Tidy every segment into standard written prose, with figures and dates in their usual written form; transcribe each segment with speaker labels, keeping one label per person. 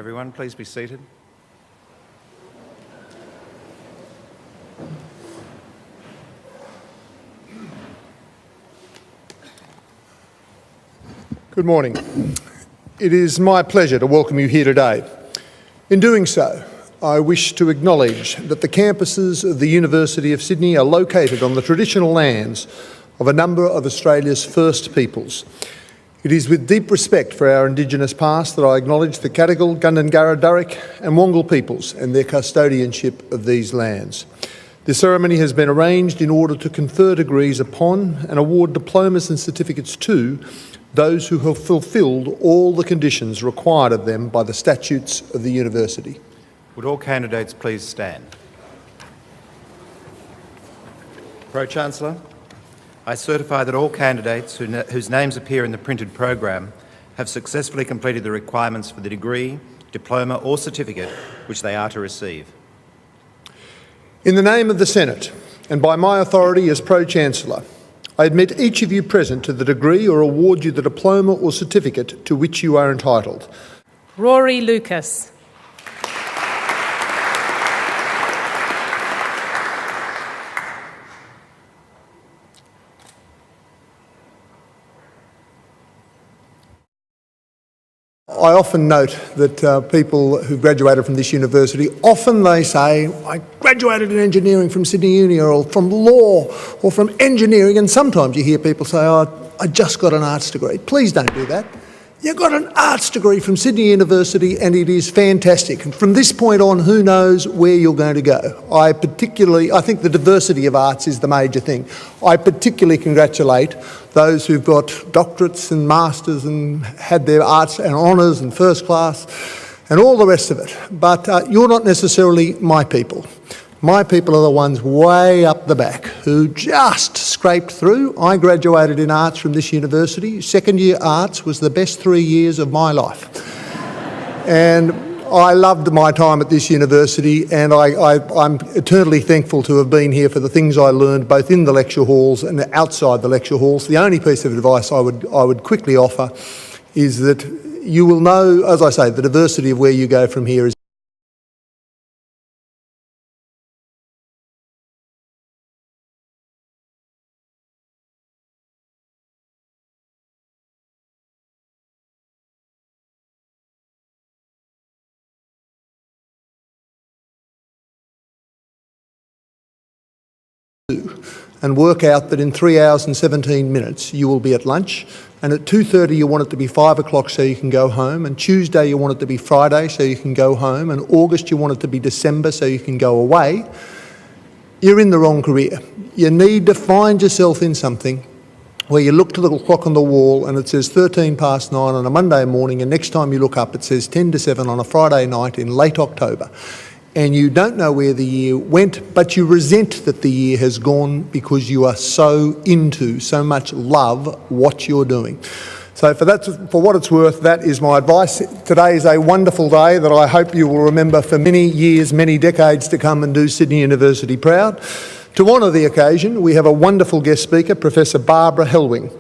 Speaker 1: everyone. Please be seated.
Speaker 2: Good morning. It is my pleasure to welcome you here today. In doing so, I wish to acknowledge that the campuses of the University of Sydney are located on the traditional lands of a number of Australia's First Peoples. It is with deep respect for our Indigenous past that I acknowledge the Gadigal, Gundungurra, Darug and Wangal peoples and their custodianship of these lands. The ceremony has been arranged in order to confer degrees upon and award diplomas and certificates to those who have fulfilled all the conditions required of them by the statutes of the university.
Speaker 1: Would all candidates please stand? Pro-Chancellor, I certify that all candidates whose names appear in the printed program have successfully completed the requirements for the degree, diploma or certificate which they are to receive.
Speaker 2: In the name of the Senate, and by my authority as Pro-Chancellor, I admit each of you present to the degree or award you the diploma or certificate to which you are entitled.
Speaker 3: Rory Lucas.
Speaker 2: I often note that people who graduated from this university, often they say, I graduated in engineering from Sydney Uni or from law or from engineering, and sometimes you hear people say, oh, I just got an arts degree. Please don't do that. You got an arts degree from Sydney University and it is fantastic. And from this point on, who knows where you're going to go. I think the diversity of arts is the major thing. I particularly congratulate those who've got doctorates and masters and had their arts and honours and first class and all the rest of it. But you're not necessarily my people. My people are the ones way up the back who just scraped through. I graduated in arts from this university. Second year arts was the best 3 years of my life. And I loved my time at this university, and I'm eternally thankful to have been here for the things I learned both in the lecture halls and outside the lecture halls. The only piece of advice I would quickly offer is that you will know, as I say, the diversity of where you go from here is and work out that in 3 hours and 17 minutes you will be at lunch, and at 2:30 you want it to be 5 o'clock so you can go home, and Tuesday you want it to be Friday so you can go home, and August you want it to be December so you can go away, you're in the wrong career. You need to find yourself in something where you look to the clock on the wall and it says 13 past 9 on a Monday morning, and next time you look up it says 10 to 7 on a Friday night in late October. And you don't know where the year went, but you resent that the year has gone because you are so much love what you're doing. So for what it's worth, that is my advice. Today is a wonderful day that I hope you will remember for many years, many decades to come, and do Sydney University proud. To honour the occasion, we have a wonderful guest speaker, Professor Barbara Hellwing.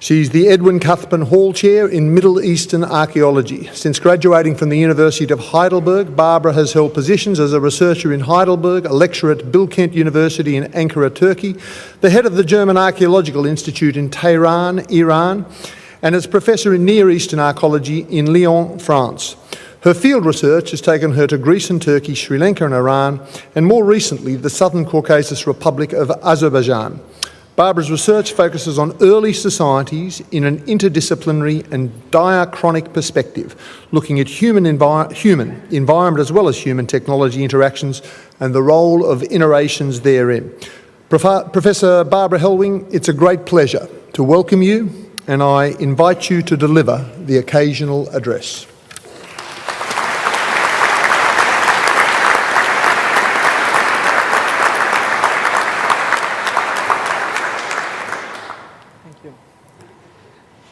Speaker 2: She's the Edwin Cuthbertson Hall Chair in Middle Eastern Archaeology. Since graduating from the University of Heidelberg, Barbara has held positions as a researcher in Heidelberg, a lecturer at Bilkent University in Ankara, Turkey, the head of the German Archaeological Institute in Tehran, Iran, and as Professor in Near Eastern Archaeology in Lyon, France. Her field research has taken her to Greece and Turkey, Sri Lanka and Iran, and more recently the Southern Caucasus Republic of Azerbaijan. Barbara's research focuses on early societies in an interdisciplinary and diachronic perspective, looking at human environment as well as human technology interactions and the role of iterations therein. Professor Barbara Hellwing, it's a great pleasure to welcome you, and I invite you to deliver the occasional address.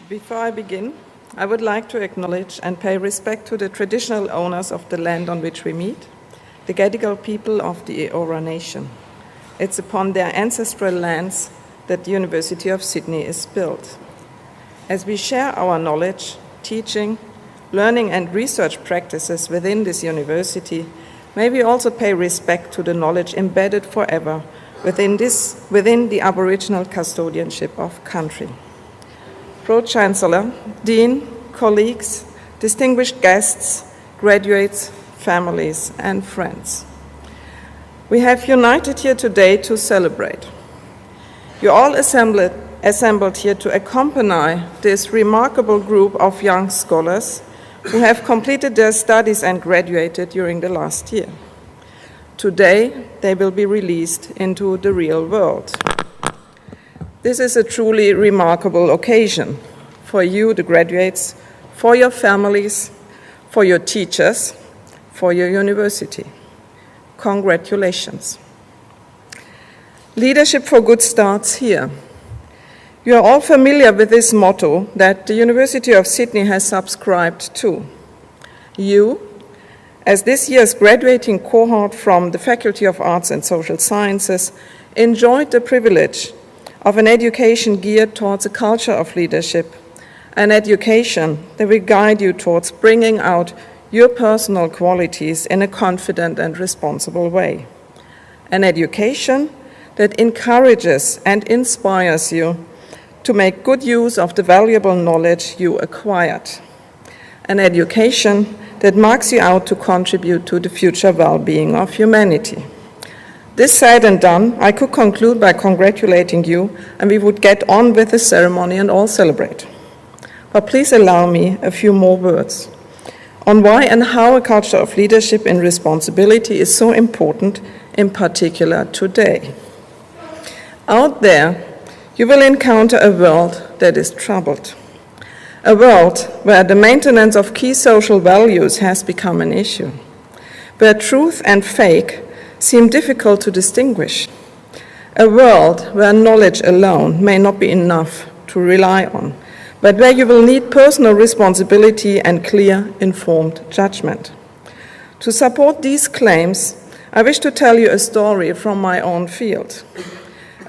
Speaker 4: Before I begin, I would like to acknowledge and pay respect to the traditional owners of the land on which we meet, the Gadigal people of the Eora Nation. It's upon their ancestral lands that the University of Sydney is built. As we share our knowledge, teaching, learning and research practices within this university, may we also pay respect to the knowledge embedded forever within the Aboriginal custodianship of country. Pro-Chancellor, Dean, colleagues, distinguished guests, graduates, families, and friends. We have united here today to celebrate. You're all assembled here to accompany this remarkable group of young scholars who have completed their studies and graduated during the last year. Today, they will be released into the real world. This is a truly remarkable occasion for you, the graduates, for your families, for your teachers, for your university. Congratulations. Leadership for Good starts here. You are all familiar with this motto that the University of Sydney has subscribed to. You, as this year's graduating cohort from the Faculty of Arts and Social Sciences, enjoyed the privilege of an education geared towards a culture of leadership, an education that will guide you towards bringing out your personal qualities in a confident and responsible way. An education that encourages and inspires you to make good use of the valuable knowledge you acquired. An education that marks you out to contribute to the future well-being of humanity. This said and done, I could conclude by congratulating you, and we would get on with the ceremony and all celebrate. But please allow me a few more words on why and how a culture of leadership and responsibility is so important, in particular today. Out there, you will encounter a world that is troubled. A world where the maintenance of key social values has become an issue, where truth and fake seem difficult to distinguish. A world where knowledge alone may not be enough to rely on, but where you will need personal responsibility and clear, informed judgment. To support these claims, I wish to tell you a story from my own field.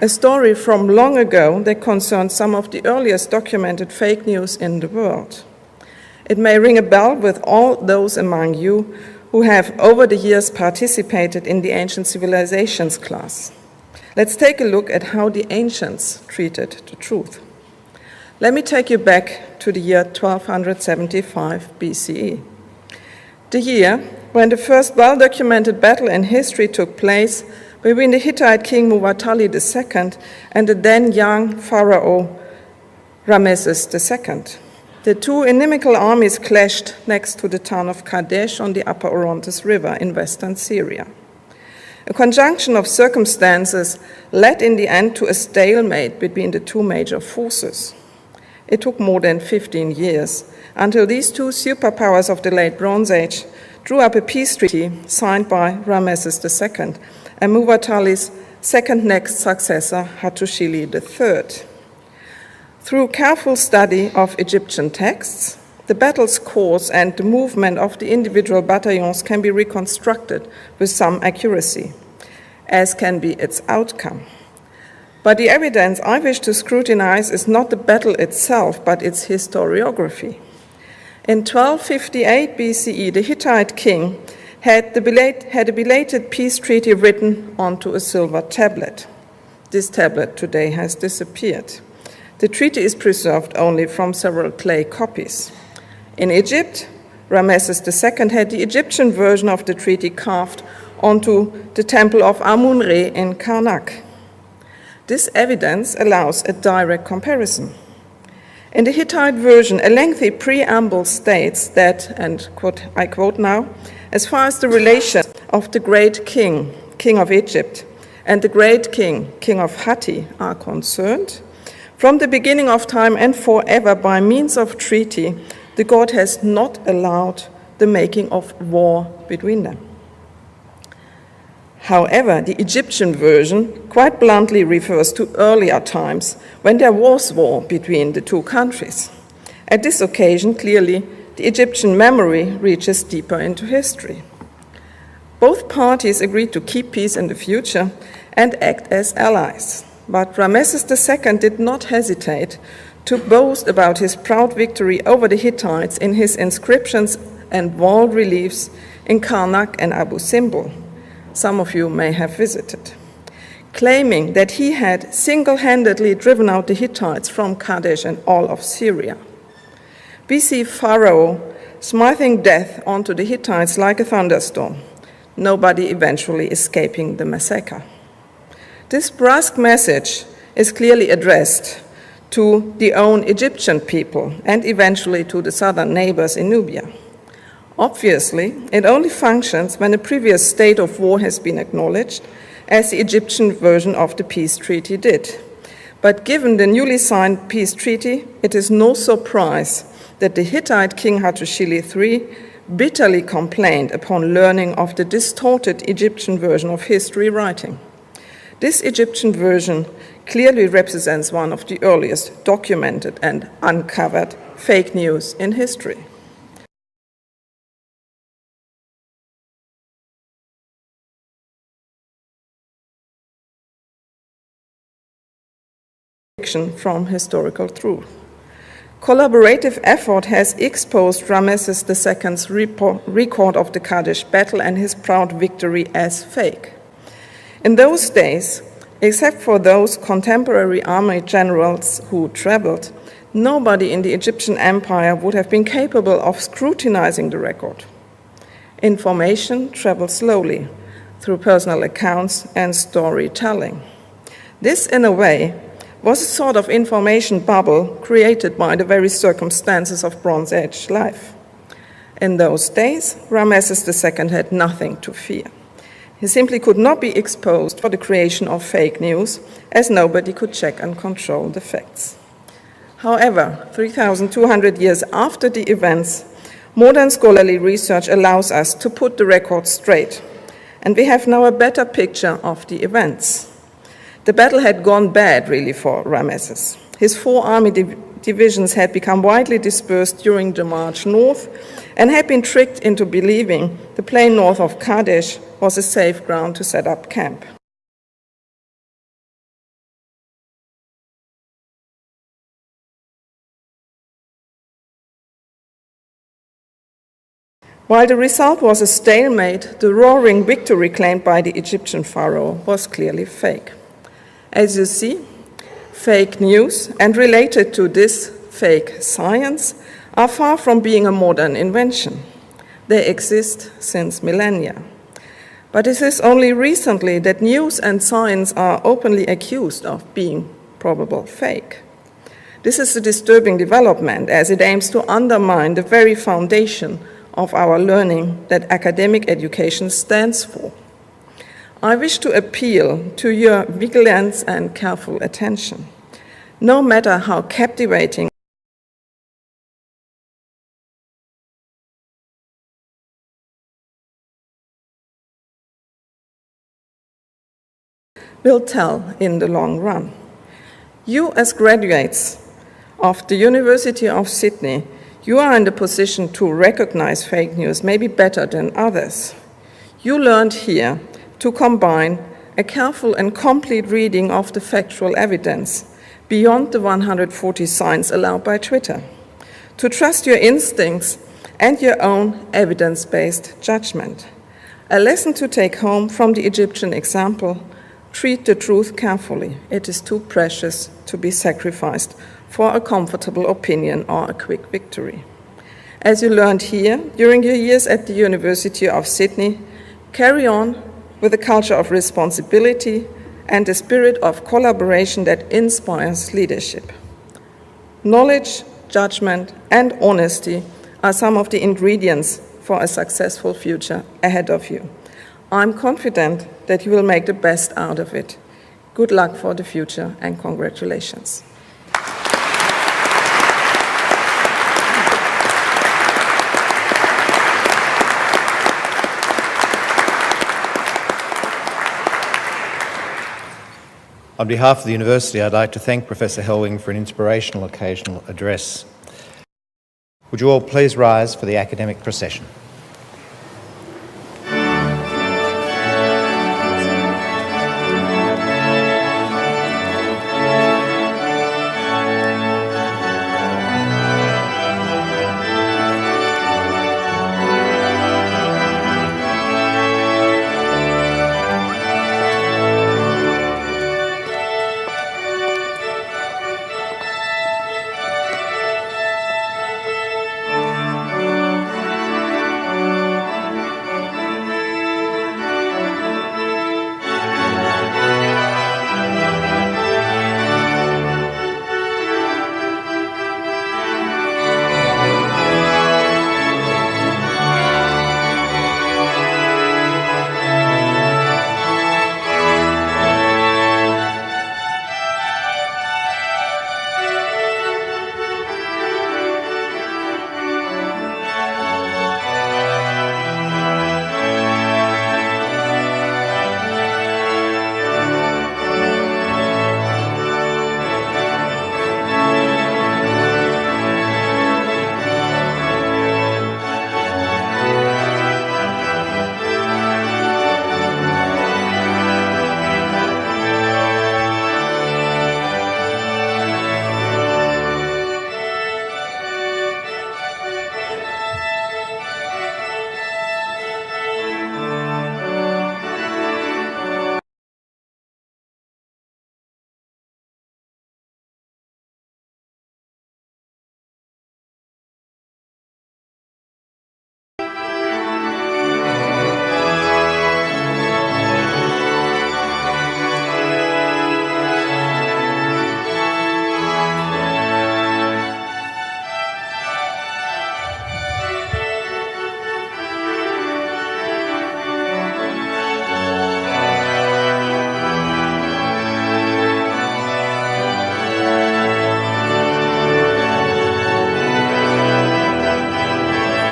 Speaker 4: A story from long ago that concerns some of the earliest documented fake news in the world. It may ring a bell with all those among you who have over the years participated in the Ancient Civilizations class. Let's take a look at how the ancients treated the truth. Let me take you back to the year 1275 BCE. The year when the first well-documented battle in history took place between the Hittite king Muwatalli II and the then young pharaoh Ramesses II. The two inimical armies clashed next to the town of Kadesh on the upper Orontes River in western Syria. A conjunction of circumstances led in the end to a stalemate between the two major forces. It took more than 15 years until these two superpowers of the late Bronze Age drew up a peace treaty signed by Ramesses II and Muwatalli's second next successor, Hattusili III. Through careful study of Egyptian texts, the battle's course and the movement of the individual battalions can be reconstructed with some accuracy, as can be its outcome. But the evidence I wish to scrutinize is not the battle itself, but its historiography. In 1258 BCE, the Hittite king had a belated peace treaty written onto a silver tablet. This tablet today has disappeared. The treaty is preserved only from several clay copies. In Egypt, Ramesses II had the Egyptian version of the treaty carved onto the temple of Amun-Re in Karnak. This evidence allows a direct comparison. In the Hittite version, a lengthy preamble states that, and I quote now, as far as the relation of the great king, king of Egypt, and the great king, king of Hatti, are concerned, from the beginning of time and forever by means of treaty, the God has not allowed the making of war between them. However, the Egyptian version quite bluntly refers to earlier times when there was war between the two countries. At this occasion, clearly, the Egyptian memory reaches deeper into history. Both parties agreed to keep peace in the future and act as allies. But Ramesses II did not hesitate to boast about his proud victory over the Hittites in his inscriptions and wall reliefs in Karnak and Abu Simbel. Some of you may have visited, claiming that he had single-handedly driven out the Hittites from Kadesh and all of Syria. We see Pharaoh smithing death onto the Hittites like a thunderstorm, nobody eventually escaping the massacre. This brusque message is clearly addressed to the own Egyptian people and eventually to the southern neighbors in Nubia. Obviously, it only functions when a previous state of war has been acknowledged, as the Egyptian version of the peace treaty did. But given the newly signed peace treaty, it is no surprise that the Hittite king Hattusili III bitterly complained upon learning of the distorted Egyptian version of history writing. This Egyptian version clearly represents one of the earliest documented and uncovered fake news in history. From historical truth. Collaborative effort has exposed Ramesses II's record of the Kadesh battle and his proud victory as fake. In those days, except for those contemporary army generals who traveled, nobody in the Egyptian empire would have been capable of scrutinizing the record. Information traveled slowly through personal accounts and storytelling. This, in a way, was a sort of information bubble created by the very circumstances of Bronze Age life. In those days, Ramesses II had nothing to fear. He simply could not be exposed for the creation of fake news, as nobody could check and control the facts. However, 3,200 years after the events, modern scholarly research allows us to put the record straight, and we have now a better picture of the events. The battle had gone bad, really, for Ramesses. His 4 army divisions had become widely dispersed during the march north and had been tricked into believing the plain north of Kadesh was a safe ground to set up camp. While the result was a stalemate, the roaring victory claimed by the Egyptian pharaoh was clearly fake. As you see, fake news and related to this fake science are far from being a modern invention. They exist since millennia. But it is only recently that news and science are openly accused of being probable fake. This is a disturbing development as it aims to undermine the very foundation of our learning that academic education stands for. I wish to appeal to your vigilance and careful attention. No matter how captivating will tell in the long run. You, as graduates of the University of Sydney, you are in the position to recognize fake news maybe better than others. You learned here to combine a careful and complete reading of the factual evidence beyond the 140 signs allowed by Twitter, to trust your instincts and your own evidence-based judgment. A lesson to take home from the Egyptian example: treat the truth carefully. It is too precious to be sacrificed for a comfortable opinion or a quick victory. As you learned here during your years at the University of Sydney, carry on with a culture of responsibility and a spirit of collaboration that inspires leadership. Knowledge, judgment, and honesty are some of the ingredients for a successful future ahead of you. I'm confident that you will make the best out of it. Good luck for the future and congratulations.
Speaker 1: On behalf of the University, I'd like to thank Professor Helwing for an inspirational occasional address. Would you all please rise for the academic procession?